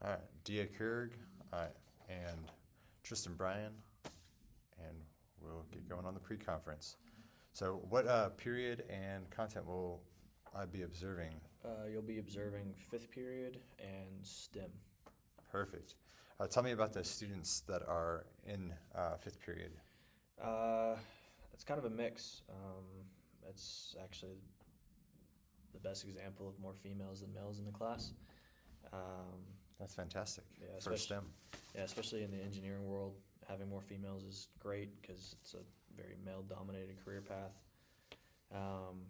All right, Dia Kurg and Tristan Bryan, and we'll get going on the pre-conference. So, what period and content will I be observing? You'll be observing fifth period and STEM. Perfect. Tell me about the students that are in fifth period. Uh, it's kind of a mix. It's actually the best example of more females than males in the class. Um, That's fantastic yeah, for STEM. especially in the engineering world, having more females is great because it's a very male-dominated career path. Um,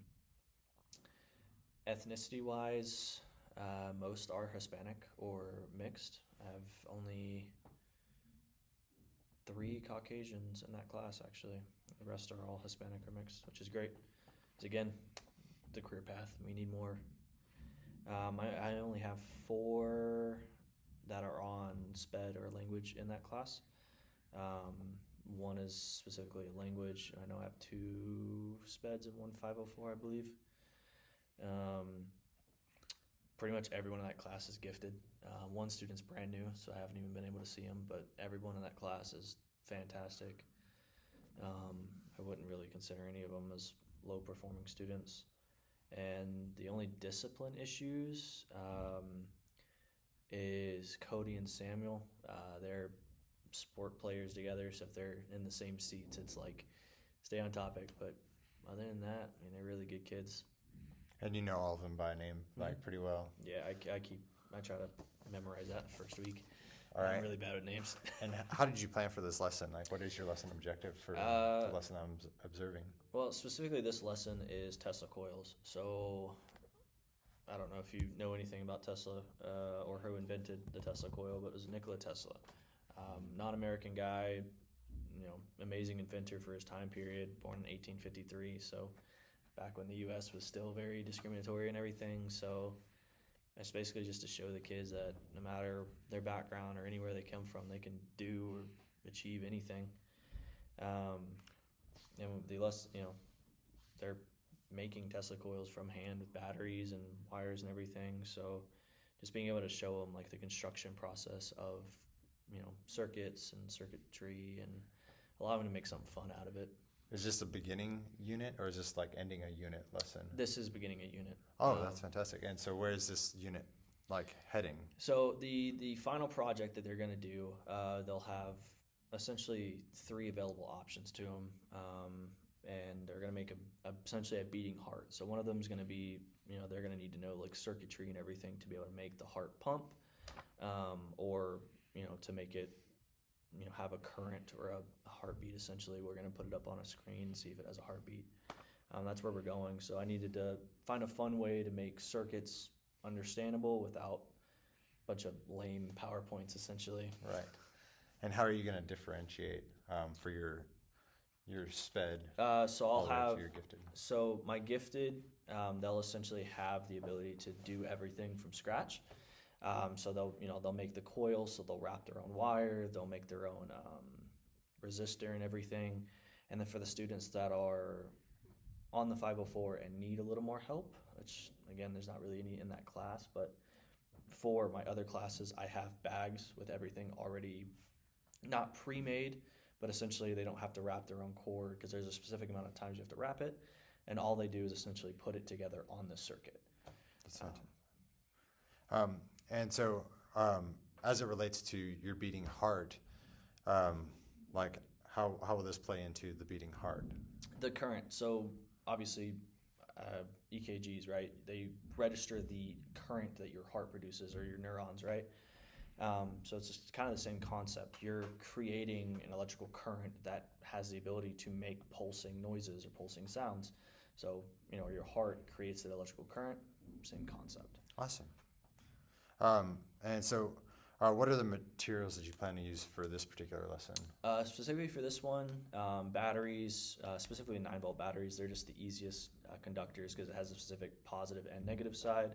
Ethnicity-wise, most are Hispanic or mixed. I have only 3 Caucasians in that class, actually. The rest are all Hispanic or mixed, which is great. Because again, the career path, we need more. I only have 4 that are on SPED or language in that class. Um, one is specifically a language. I know I have 2 SPEDs and 1 504, I believe. Um, Pretty much everyone in that class is gifted. One student's brand new, so I haven't even been able to see him, but everyone in that class is fantastic. I wouldn't really consider any of them as low performing students. And the only discipline issues is Cody and Samuel. They're sport players together, so if they're in the same seats, it's like stay on topic. But other than that, I mean, they're really good kids. And you know all of them by name, like pretty well. Yeah, I try to memorize that the first week. All right. I'm really bad at names. And how did you plan for this lesson? Like, what is your lesson objective for the lesson I'm observing? Well, specifically, this lesson is Tesla coils. So, I don't know if you know anything about Tesla or who invented the Tesla coil, but it was Nikola Tesla. Non-American guy, amazing inventor for his time period, born in 1853. So, back when the U.S. was still very discriminatory and everything. So, it's basically just to show the kids that no matter their background or anywhere they come from, they can do or achieve anything. And they're making Tesla coils from hand with batteries and wires and everything. So just being able to show them like the construction process of, circuits and circuitry and allow them to make something fun out of it. Is this a beginning unit or is this like ending a unit lesson? This is beginning a unit. Oh, that's fantastic. And so where is this unit like heading? So the final project that they're going to do, they'll have essentially 3 available options to them. And they're going to make essentially a beating heart. So one of them is going to be, they're going to need to know like circuitry and everything to be able to make the heart pump, or, to make it, have a current or a heartbeat. Essentially, we're going to put it up on a screen, see if it has a heartbeat. That's where we're going. So I needed to find a fun way to make circuits understandable without a bunch of lame PowerPoints, essentially. Right. And how are you going to differentiate for your SPED? So I'll have your gifted. So my gifted, they'll essentially have the ability to do everything from scratch. So they'll make the coil, so they'll wrap their own wire, they'll make their own resistor and everything. And then for the students that are on the 504 and need a little more help, which again, there's not really any in that class, but for my other classes, I have bags with everything already not pre-made, but essentially they don't have to wrap their own cord because there's a specific amount of times you have to wrap it, and all they do is essentially put it together on the circuit. That's and so as it relates to your beating heart, like how will this play into the beating heart? The current, so obviously EKGs, right? They register the current that your heart produces or your neurons, right? So it's just kind of the same concept. You're creating an electrical current that has the ability to make pulsing noises or pulsing sounds. So, your heart creates the electrical current, same concept. Awesome. And so what are the materials that you plan to use for this particular lesson? Specifically for this one, batteries, specifically 9-volt batteries, they're just the easiest conductors because it has a specific positive and negative side.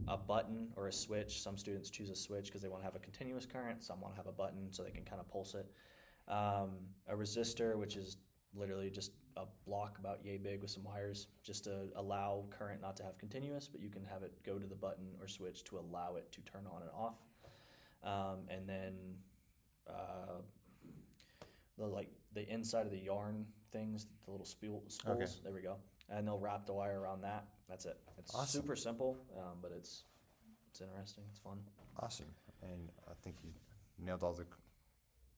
A button or a switch. Some students choose a switch because they want to have a continuous current. Some want to have a button so they can kind of pulse it. A resistor, which is literally just a block about yay big with some wires just to allow current not to have continuous, but you can have it go to the button or switch to allow it to turn on and off. And then the inside of the yarn things, the little spools. Okay. There we go. And they'll wrap the wire around that. That's it. It's Awesome. super simple, but it's interesting. It's fun. Awesome. And I think you nailed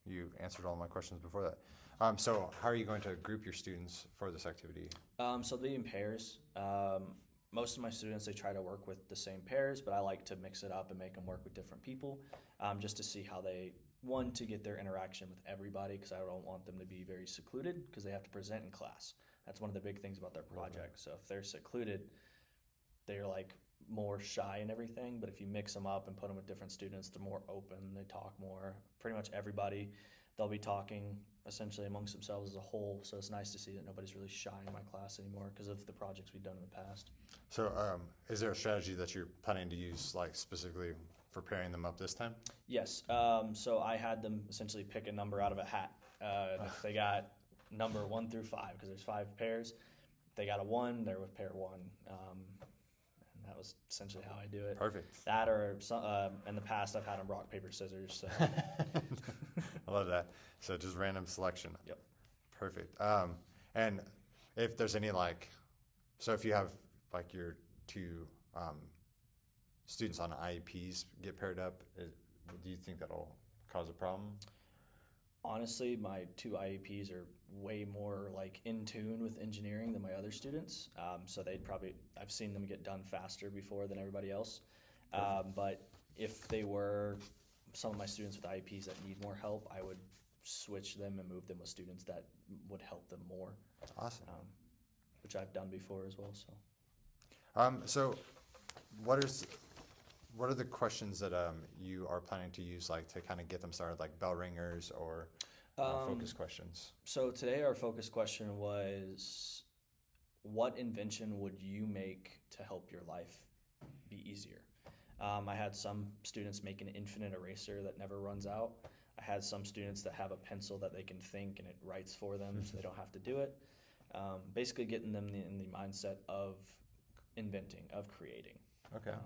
you answered all my questions before that. So how are you going to group your students for this activity? So they'll be in pairs. Most of my students, they try to work with the same pairs, but I like to mix it up and make them work with different people, just to see how to get their interaction with everybody, because I don't want them to be very secluded because they have to present in class. That's one of the big things about their project. So if they're secluded, they're like more shy and everything, but if you mix them up and put them with different students, they're more open, they talk more. Pretty much everybody, they'll be talking essentially amongst themselves as a whole, so it's nice to see that nobody's really shy in my class anymore because of the projects we've done in the past. So is there a strategy that you're planning to use, like specifically for pairing them up this time? Yes, so I had them essentially pick a number out of a hat. If they got number 1 through 5, because there's 5 pairs, if they got a 1, they're with pair 1. And that was essentially how I do it. Perfect. That or in the past, I've had them rock, paper, scissors. So. I love that. So just random selection. Yep. Perfect. And if there's any so if you have your 2 students on IEPs get paired up, do you think that'll cause a problem? Honestly, my 2 IEPs are way more in tune with engineering than my other students. So I've seen them get done faster before than everybody else. But if they were some of my students with IEPs that need more help, I would switch them and move them with students that would help them more. Awesome. Which I've done before as well. So what are the questions that you are planning to use to kind of get them started, like bell ringers or focus questions? So today our focus question was, what invention would you make to help your life be easier? I had some students make an infinite eraser that never runs out. I had some students that have a pencil that they can think and it writes for them so they don't have to do it. Basically getting them in the mindset of inventing, of creating. Okay.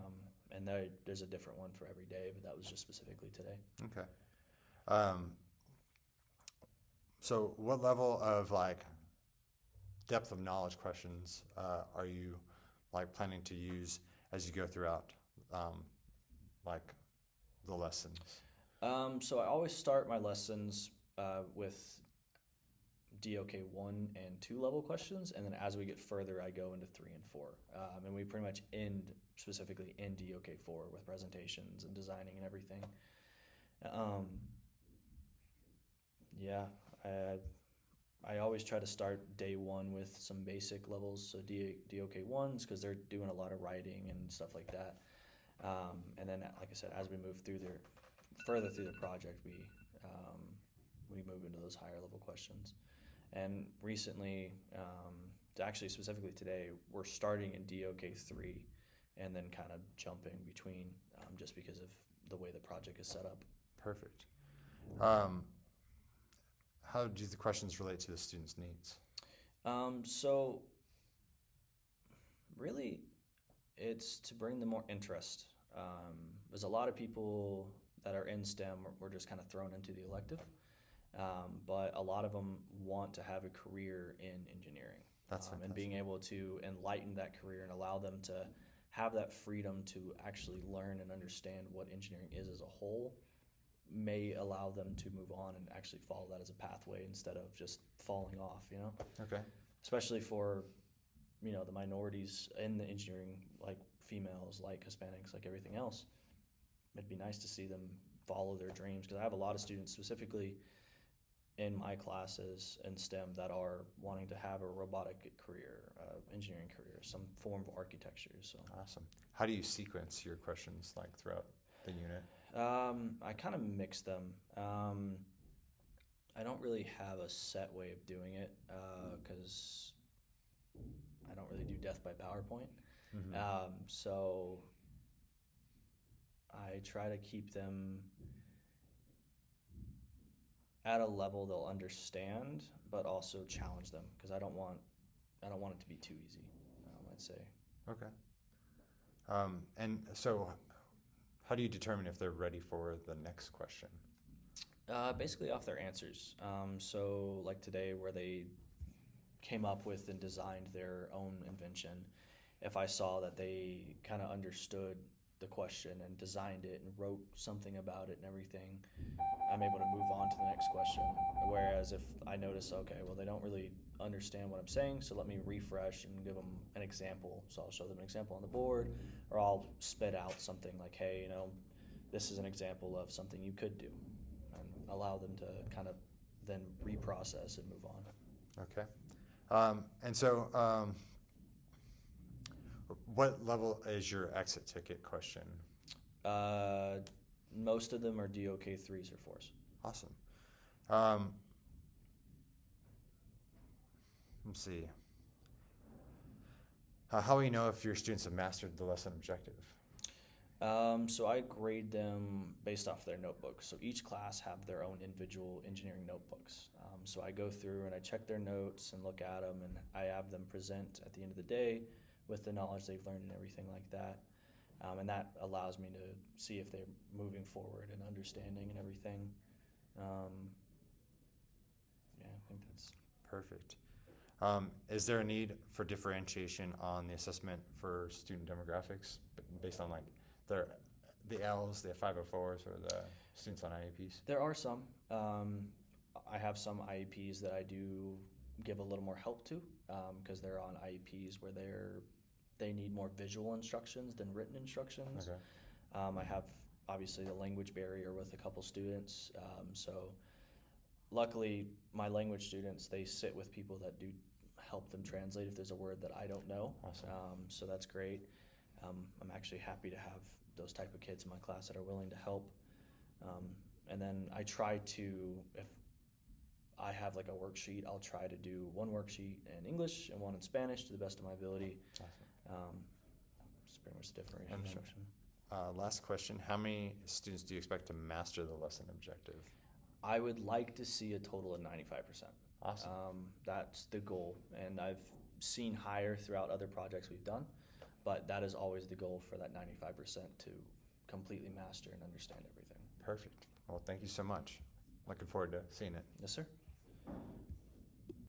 And there's a different one for every day, but that was just specifically today. Okay. So what level of depth of knowledge questions are you planning to use as you go throughout the lessons? So I always start my lessons with DOK 1 and 2 level questions, and then as we get further, I go into 3 and 4. And we pretty much specifically in DOK 4 with presentations and designing and everything. I always try to start day 1 with some basic levels, so DOK 1s, because they're doing a lot of writing and stuff like that. And then, like I said, as we move further through the project, we move into those higher level questions. And recently, actually specifically today, we're starting in DOK 3 and then kind of jumping between just because of the way the project is set up. Perfect. How do the questions relate to the students' needs? So really, it's to bring them more interest. There's a lot of people that are in STEM were just kind of thrown into the elective, but a lot of them want to have a career in engineering. And being able to enlighten that career and allow them to have that freedom to actually learn and understand what engineering is as a whole may allow them to move on and actually follow that as a pathway instead of just falling off, Okay. Especially for, the minorities in the engineering, like females, like Hispanics, like everything else. It'd be nice to see them follow their dreams, because I have a lot of students specifically in my classes in STEM that are wanting to have a robotic career, engineering career, some form of architecture. So Awesome. How do you sequence your questions throughout the unit? I kind of mix them. I don't really have a set way of doing it because I don't really do death by PowerPoint. Mm-hmm. So I try to keep them at a level they'll understand, but also challenge them, because I don't want it to be too easy. I'd say. Okay. And so, how do you determine if they're ready for the next question? Basically off their answers. So like today, where they came up with and designed their own invention, if I saw that they kind of understood the question and designed it and wrote something about it and everything, I'm able to move on to the next question. Whereas if I notice, okay, well, they don't really understand what I'm saying, so let me refresh and give them an example. So I'll show them an example on the board, or I'll spit out something like, hey, this is an example of something you could do, and allow them to kind of then reprocess and move on. Okay. And so, what level is your exit ticket question? Most of them are DOK 3s or 4s. Awesome. Let's see. How will you know if your students have mastered the lesson objective? So I grade them based off their notebooks. So each class have their own individual engineering notebooks. So I go through and I check their notes and look at them, and I have them present at the end of the day with the knowledge they've learned and everything like that. And that allows me to see if they're moving forward and understanding and everything. Yeah, I think that's perfect. Is there a need for differentiation on the assessment for student demographics based on like the L's, the 504s, or the students on IEPs? There are some. I have some IEPs that I do give a little more help to, because they're on IEPs where they need more visual instructions than written instructions. Okay. I have obviously the language barrier with a couple students, so luckily my language students, they sit with people that do help them translate if there's a word that I don't know. Awesome. So that's great. I'm actually happy to have those type of kids in my class that are willing to help. And then I try to, if I have like a worksheet, I'll try to do one worksheet in English and one in Spanish to the best of my ability. Awesome. It's pretty much differential And then, instruction. last question, how many students do you expect to master the lesson objective? I would like to see a total of 95%. Awesome. That's the goal, and I've seen higher throughout other projects we've done, but that is always the goal, for that 95% to completely master and understand everything. Perfect. Well, thank you so much. Looking forward to seeing it. Yes, sir.